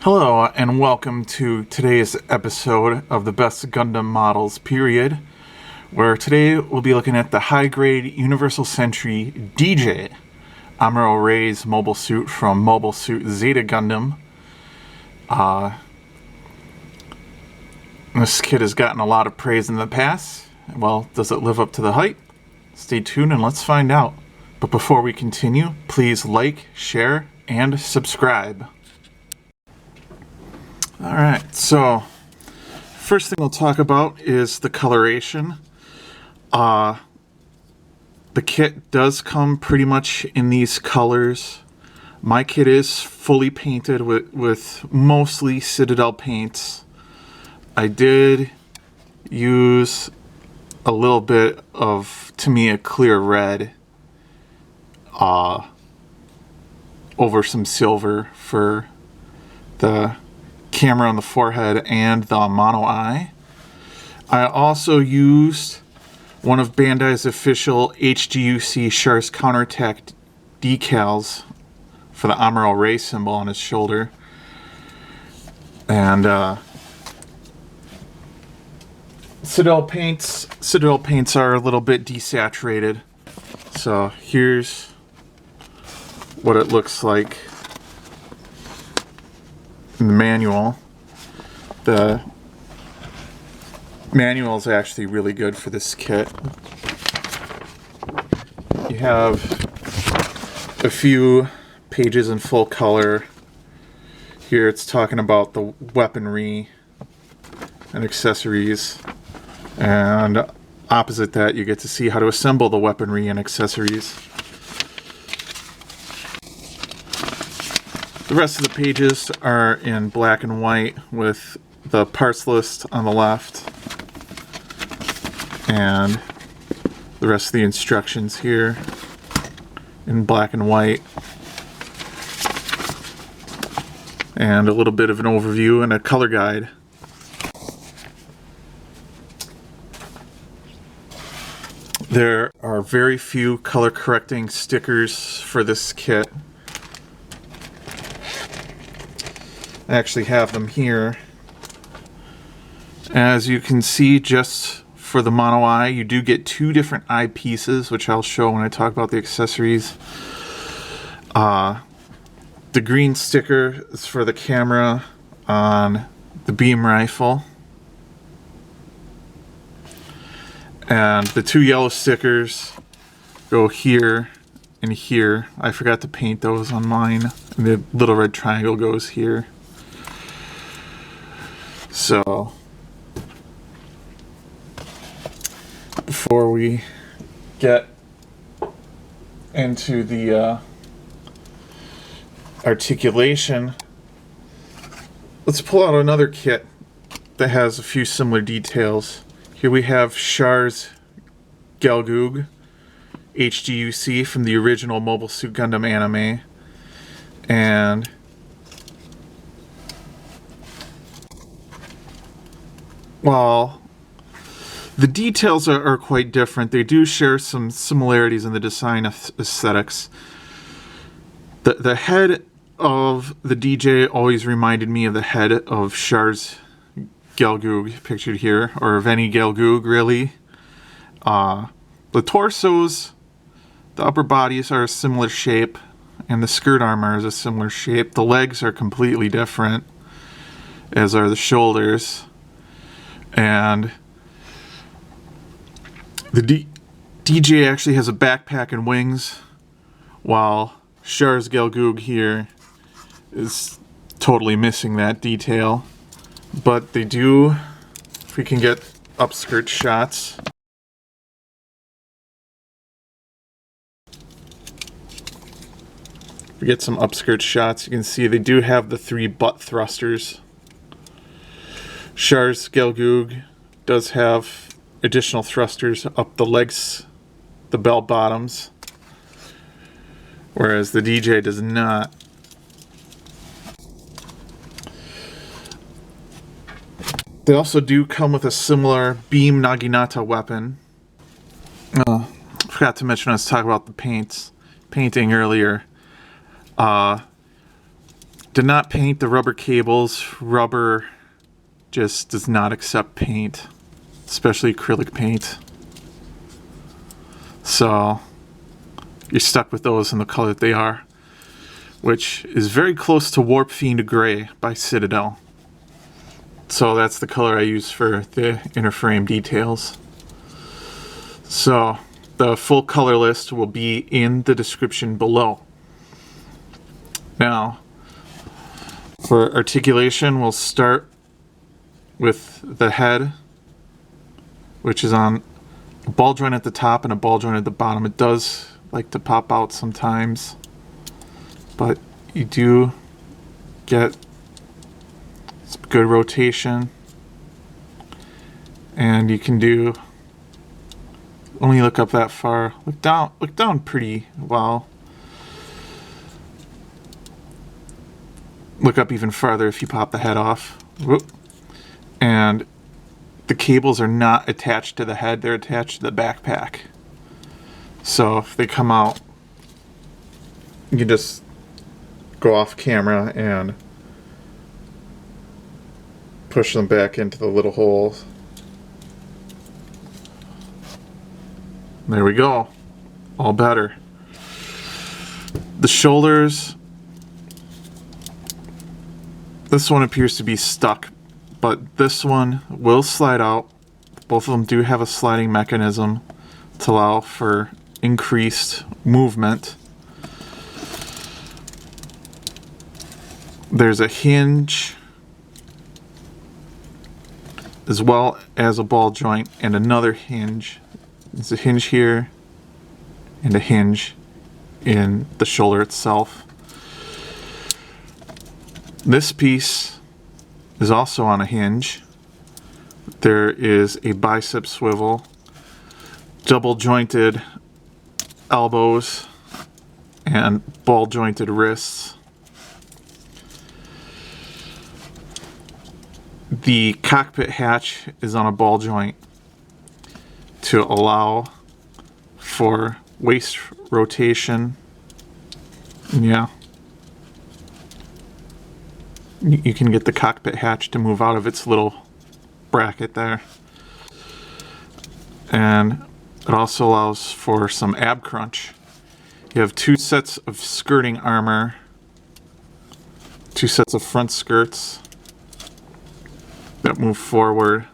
Hello and welcome to today's episode of the Best Gundam Models period, where today we'll be looking at the high-grade Universal Sentry Dijeh Amuro Ray's mobile suit from Mobile Suit Zeta Gundam. This kit has gotten a lot of praise in the past. Well, does it live up to the hype? Stay tuned and let's find out. But before we continue, please like, share, and subscribe. Alright, so first thing we'll talk about is the coloration. The kit does come pretty much in these colors. My kit is fully painted with mostly Citadel paints. I did use a little bit of, to me, a clear red over some silver for the camera on the forehead and the mono eye. I also used one of Bandai's official HGUC Char's counterattack decals for the Amuro Ray symbol on his shoulder. And Citadel paints are a little bit desaturated. So here's what it looks like in the manual. The manual is actually really good for this kit. You have a few pages in full color. Here it's talking about the weaponry and accessories, and opposite that you get to see how to assemble the weaponry and accessories. The rest of the pages are in black and white with the parts list on the left and the rest of the instructions here in black and white, and a little bit of an overview and a color guide. There are very few color correcting stickers for this kit. I actually have them here. As you can see, just for the mono eye, you do get two different eye pieces, which I'll show when I talk about the accessories. The green sticker is for the camera on the beam rifle. And the two yellow stickers go here and here. I forgot to paint those on mine. And the little red triangle goes here. So, before we get into the articulation, let's pull out another kit that has a few similar details. Here we have Char's Gelgoog HGUC from the original Mobile Suit Gundam anime, and while the details are quite different, they do share some similarities in the design aesthetics. The head of the Dijeh always reminded me of the head of Char's Gelgoog, pictured here, or of any Gelgoog, really. The torsos, the upper bodies are a similar shape, and the skirt armor is a similar shape. The legs are completely different, as are the shoulders. And the Dijeh actually has a backpack and wings, while Char's Gelgoog here is totally missing that detail. But they do, if we can get upskirt shots. If we get some upskirt shots, you can see they do have the three butt thrusters. Char's Gelgoog does have additional thrusters up the legs, the belt bottoms, whereas the Dijeh does not. They also do come with a similar beam Naginata weapon. I forgot to mention when I was talking about the painting earlier. Did not paint the rubber cables. Rubber just does not accept paint, especially acrylic paint. So you're stuck with those in the color that they are, which is very close to Warpfiend Grey by Citadel. So that's the color I use for the inner frame details. So the full color list will be in the description below. Now, for articulation, we'll start with the head, which is on a ball joint at the top and a ball joint at the bottom. It does like to pop out sometimes, but you do get some good rotation, and you can do, only look up that far, look down pretty well. Look up even farther if you pop the head off. Whoop. And the cables are not attached to the head, they're attached to the backpack. So if they come out, you can just go off camera and push them back into the little holes. There we go. All better. The shoulders, this one appears to be stuck, but this one will slide out. Both of them do have a sliding mechanism to allow for increased movement. There's a hinge as well as a ball joint and another hinge. There's a hinge here and a hinge in the shoulder itself. This piece is also on a hinge. There is a bicep swivel, double jointed elbows, and ball jointed wrists. The cockpit hatch is on a ball joint to allow for waist rotation. Yeah. You can get the cockpit hatch to move out of its little bracket there. And it also allows for some ab crunch. You have two sets of skirting armor, two sets of front skirts that move forward.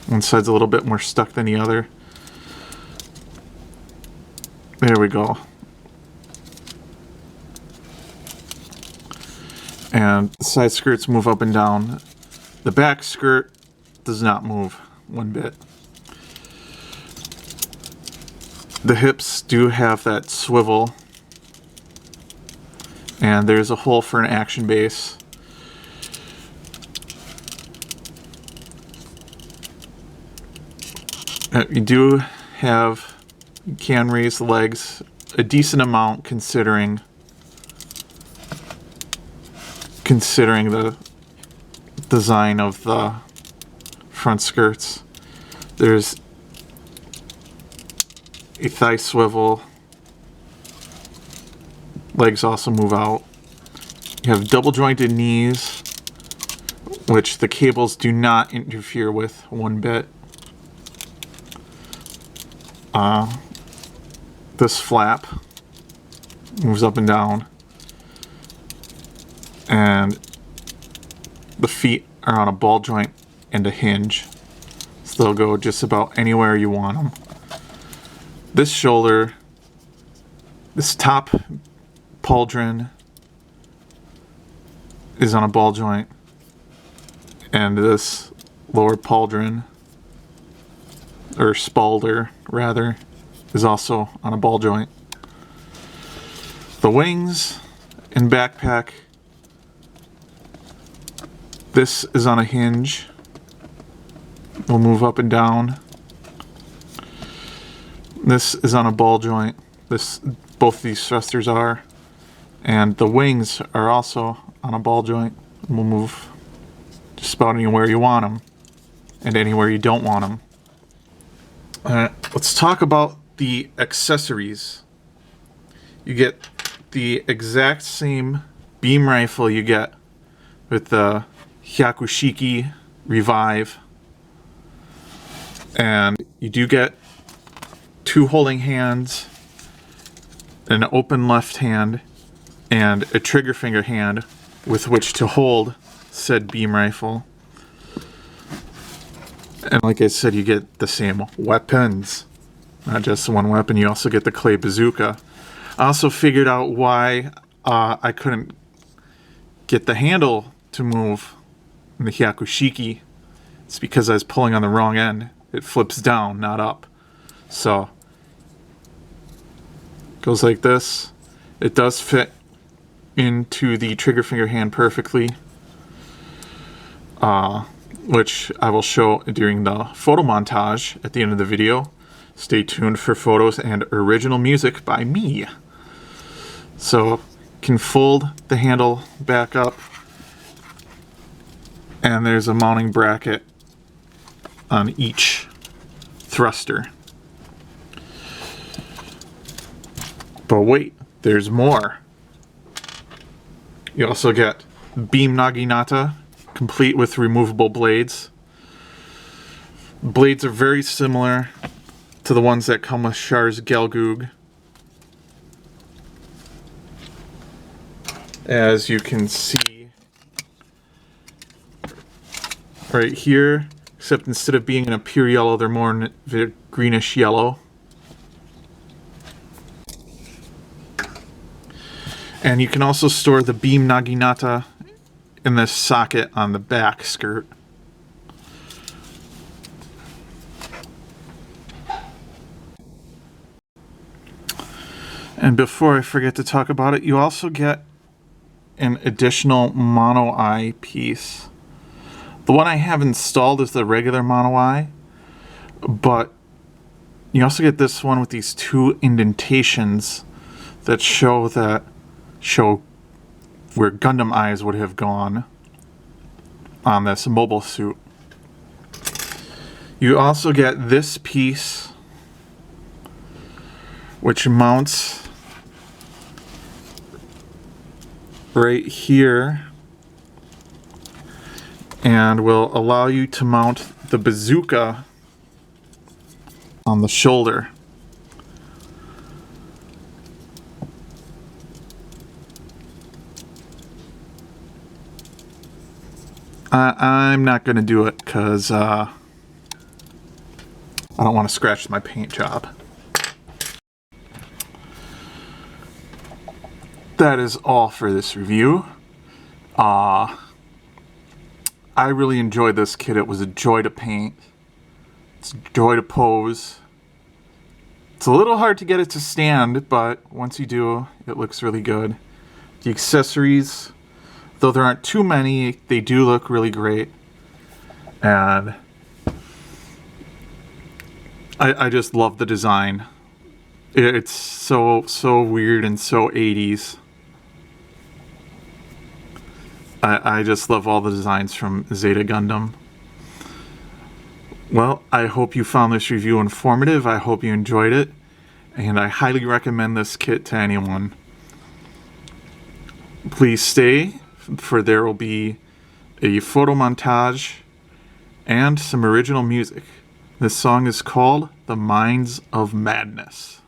One side's a little bit more stuck than the other. There we go. And the side skirts move up and down. The back skirt does not move one bit. The hips do have that swivel, and there's a hole for an action base. You can raise the legs a decent amount considering the design of the front skirts. There's a thigh swivel. Legs also move out. You have double jointed knees, which the cables do not interfere with one bit. This flap moves up and down, and the feet are on a ball joint and a hinge, so they'll go just about anywhere you want them. This shoulder, this top pauldron is on a ball joint, and this lower pauldron, or spalder rather, is also on a ball joint. The wings and backpack, this is on a hinge. We'll move up and down. This is on a ball joint. Both these thrusters are. And the wings are also on a ball joint. We'll move just about anywhere you want them and anywhere you don't want them. Let's talk about the accessories. You get the exact same beam rifle you get with the Hyakushiki Revive. And you do get 2 holding hands, an open left hand, and a trigger finger hand with which to hold said beam rifle. And like I said, you get the same weapons. Not just one weapon, you also get the clay bazooka. I also figured out why I couldn't get the handle to move in the Hyakushiki. It's because I was pulling on the wrong end. It flips down, not up. So, goes like this. It does fit into the trigger finger hand perfectly, which I will show during the photo montage at the end of the video. Stay tuned for photos and original music by me. So, can fold the handle back up, and there's a mounting bracket on each thruster. But wait, there's more. You also get Beam Naginata, complete with removable blades. Blades are very similar to the ones that come with Char's Gelgoog. As you can see right here, except instead of being in a pure yellow, they're more in a greenish yellow. And you can also store the Beam Naginata in this socket on the back skirt. And before I forget to talk about it, you also get an additional mono eye piece. The one I have installed is the regular mono eye, but you also get this one with these 2 indentations that show where Gundam eyes would have gone on this mobile suit. You also get this piece, which mounts right here and will allow you to mount the bazooka on the shoulder. I'm not going to do it because I don't want to scratch my paint job. That is all for this review. I really enjoyed this kit. It was a joy to paint. It's a joy to pose. It's a little hard to get it to stand, but once you do, it looks really good. The accessories, though there aren't too many, they do look really great. And I just love the design. It's so weird and so 80s. I just love all the designs from Zeta Gundam. Well, I hope you found this review informative. I hope you enjoyed it. And I highly recommend this kit to anyone. Please stay, for there will be a photo montage and some original music. This song is called The Minds of Madness.